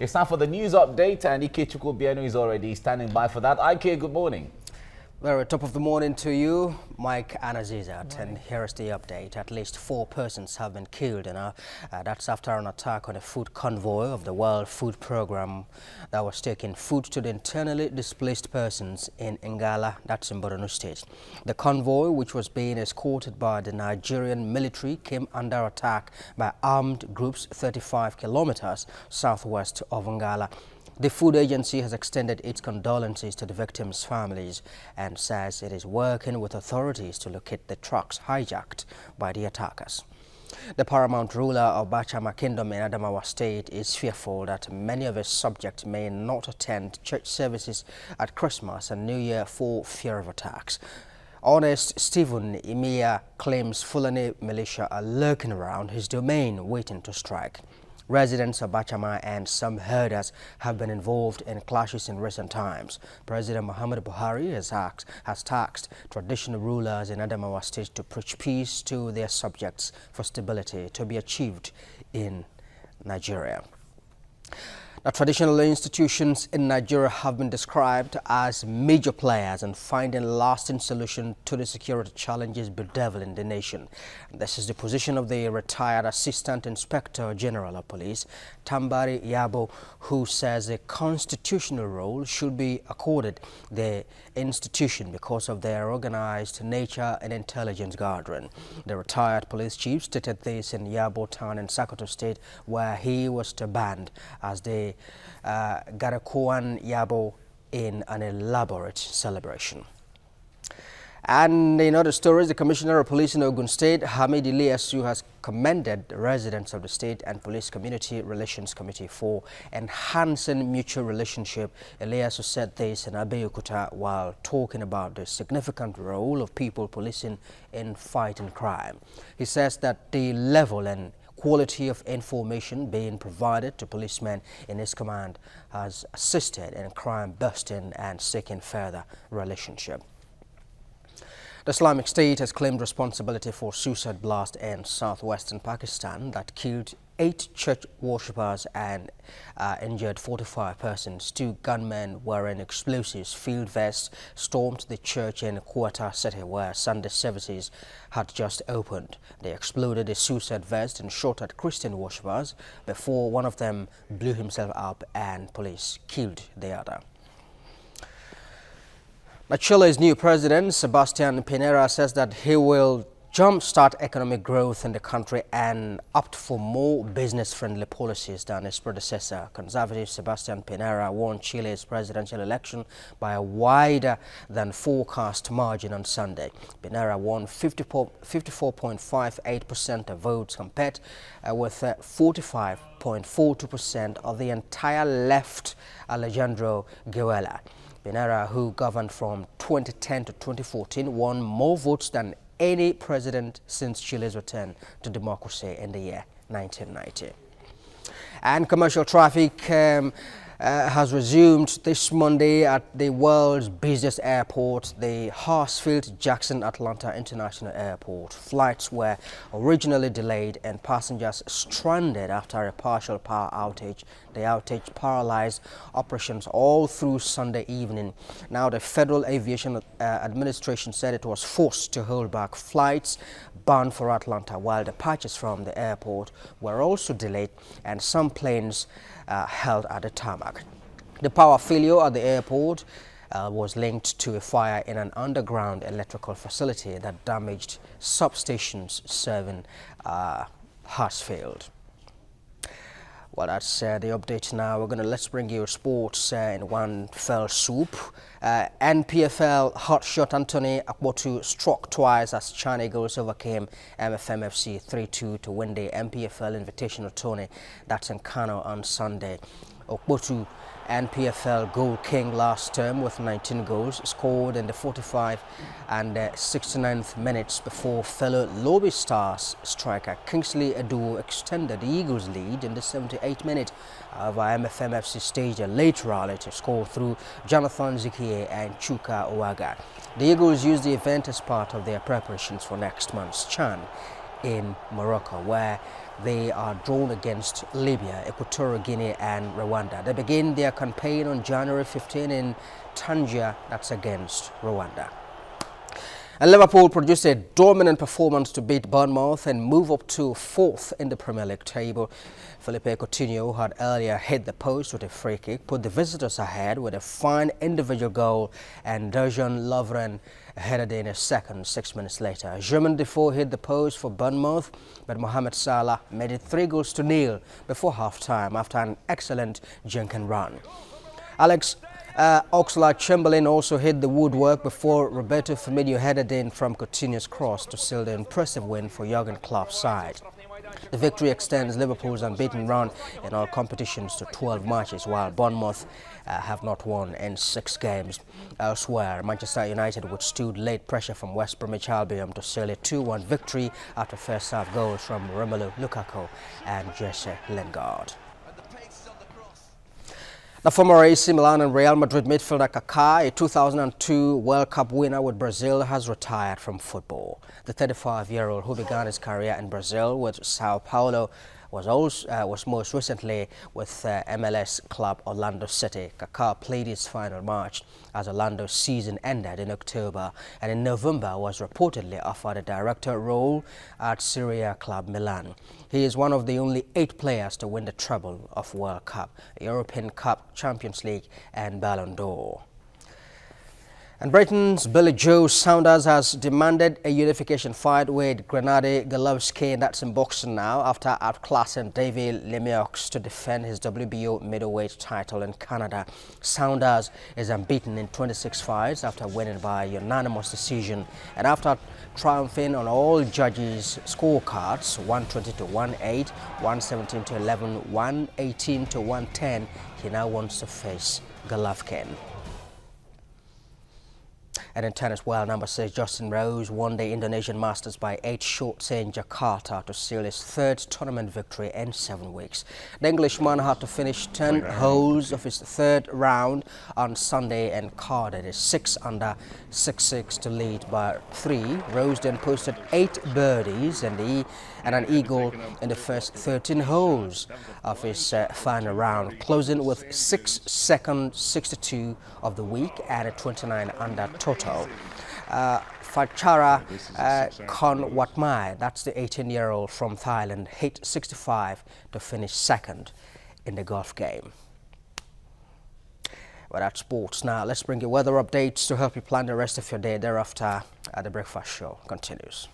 It's time for the news update, and Ike Chukwubienu is already standing by for that. Ike, good morning. Very top of the morning to you, Mike Anazizat, and here's the update. At least 4 persons have been killed, and that's after an attack on a food convoy of the World Food Program that was taking food to the internally displaced persons in Ngala, that's in Borno State. The convoy, which was being escorted by the Nigerian military, came under attack by armed groups 35 kilometers southwest of Ngala. The food agency has extended its condolences to the victims' families and says it is working with authorities to locate the trucks hijacked by the attackers. The paramount ruler of Bachama Kingdom in Adamawa State is fearful that many of his subjects may not attend church services at Christmas and New Year for fear of attacks. Honest Stephen Imia claims Fulani militia are lurking around his domain waiting to strike. Residents of Bachama and some herders have been involved in clashes in recent times. President Muhammadu Buhari has tasked traditional rulers in Adamawa State to preach peace to their subjects for stability to be achieved in Nigeria. The traditional institutions in Nigeria have been described as major players in finding lasting solution to the security challenges bedeviling the nation. This is the position of the retired Assistant Inspector General of Police, Tambari Yabo, who says a constitutional role should be accorded the institution because of their organized nature and intelligence gathering. The retired police chief stated this in Yabo town in Sokoto State, where he was to band as the Garakoan Yabo in an elaborate celebration. And in other stories, the Commissioner of Police in Ogun State, Hamid Iliasu, has commended the residents of the State and Police Community Relations Committee for enhancing mutual relationship. Iliasu said this in Abeokuta while talking about the significant role of people policing in fighting crime. He says that the level and quality of information being provided to policemen in his command has assisted in crime busting and seeking further relationship. The Islamic State has claimed responsibility for suicide blast in southwestern Pakistan that killed 8 church worshippers and injured 45 persons. 2 gunmen wearing explosives field vests stormed the church in Quetta City where Sunday services had just opened. They exploded a suicide vest and shot at Christian worshippers before one of them blew himself up and police killed the other. Chile's new president, Sebastian Pinera, says that he will jumpstart economic growth in the country and opt for more business-friendly policies than his predecessor. Conservative Sebastian Pinera won Chile's presidential election by a wider than forecast margin on Sunday. Pinera won 54.58% of votes compared with 45.42% of the entire left Alejandro Guerra. Pinera, who governed from 2010 to 2014, won more votes than any president since Chile's return to democracy in the year 1990. And commercial traffic has resumed this Monday at the world's busiest airport, the Hartsfield-Jackson Atlanta International Airport. Flights were originally delayed and passengers stranded after a partial power outage. The outage paralyzed operations all through Sunday evening. Now, the Federal Aviation Administration said it was forced to hold back flights bound for Atlanta, while departures from the airport were also delayed and some planes held at the tarmac. The power failure at the airport was linked to a fire in an underground electrical facility that damaged substations serving Hartsfield. Well, that's the update now. Let's bring you sports in one fell swoop. NPFL hotshot Anthony Akpotu struck twice as China Eagles overcame MFMFC 3-2 to win the NPFL Invitational Tourney. That's in Kano on Sunday. Akpotu, NPFL goal king last term with 19 goals, scored in the 45 and 69th minutes before fellow Lobby Stars striker Kingsley Edu extended the Eagles' lead in the 78th minute. However, MFMFC staged a late rally to score through Jonathan Zikie and Chuka Owaga. The Eagles used the event as part of their preparations for next month's CHAN in Morocco, where they are drawn against Libya, Equatorial Guinea and Rwanda. They begin their campaign on January 15 in Tangier, that's against Rwanda. And Liverpool produced a dominant performance to beat Bournemouth and move up to 4th in the Premier League table. Philippe Coutinho had earlier hit the post with a free kick, put the visitors ahead with a fine individual goal, and Dejan Lovren headed in a second 6 minutes later. Jermaine Defoe hit the post for Bournemouth, but Mohamed Salah made it 3-0 before half-time after an excellent Jenkin run. Alex Oxlade-Chamberlain also hit the woodwork before Roberto Firmino headed in from Coutinho's cross to seal the impressive win for Jurgen Klopp's side. The victory extends Liverpool's unbeaten run in all competitions to 12 matches, while Bournemouth have not won in 6 games. Elsewhere, Manchester United withstood late pressure from West Bromwich Albion to seal a 2-1 victory after first-half goals from Romelu Lukaku and Jesse Lingard. The former AC Milan and Real Madrid midfielder Kaká, a 2002 World Cup winner with Brazil, has retired from football. The 35-year-old, who began his career in Brazil with Sao Paulo, was most recently with MLS club Orlando City. Kaká played his final match as Orlando's season ended in October, and in November was reportedly offered a director role at Serie A club Milan. He is one of the only 8 players to win the treble of World Cup, European Cup, Champions League and Ballon d'Or. And Britain's Billy Joe Saunders has demanded a unification fight with Gennady Golovkin, that's in boxing now, after outclassing David Lemieux to defend his WBO middleweight title in Canada. Saunders is unbeaten in 26 fights after winning by unanimous decision, and after triumphing on all judges' scorecards 120 to 1-8, 117 to 11, 118 to 110, he now wants to face Golovkin. And in tennis, well, number 6 Justin Rose won the Indonesian Masters by 8 shots in Jakarta to seal his 3rd tournament victory in 7 weeks. The Englishman had to finish 10 holes of his 3rd round on Sunday and carded a 6-under 6-6 to lead by 3. Rose then posted 8 birdies and an eagle in the first 13 holes of his final round, closing with 6 second 62 of the week and a 29 under total. Phachara Konwatmai, that's the 18-year-old from Thailand, hit 65 to finish 2nd in the golf game. Well, that's sports. Now let's bring you weather updates to help you plan the rest of your day. Thereafter, the breakfast show continues.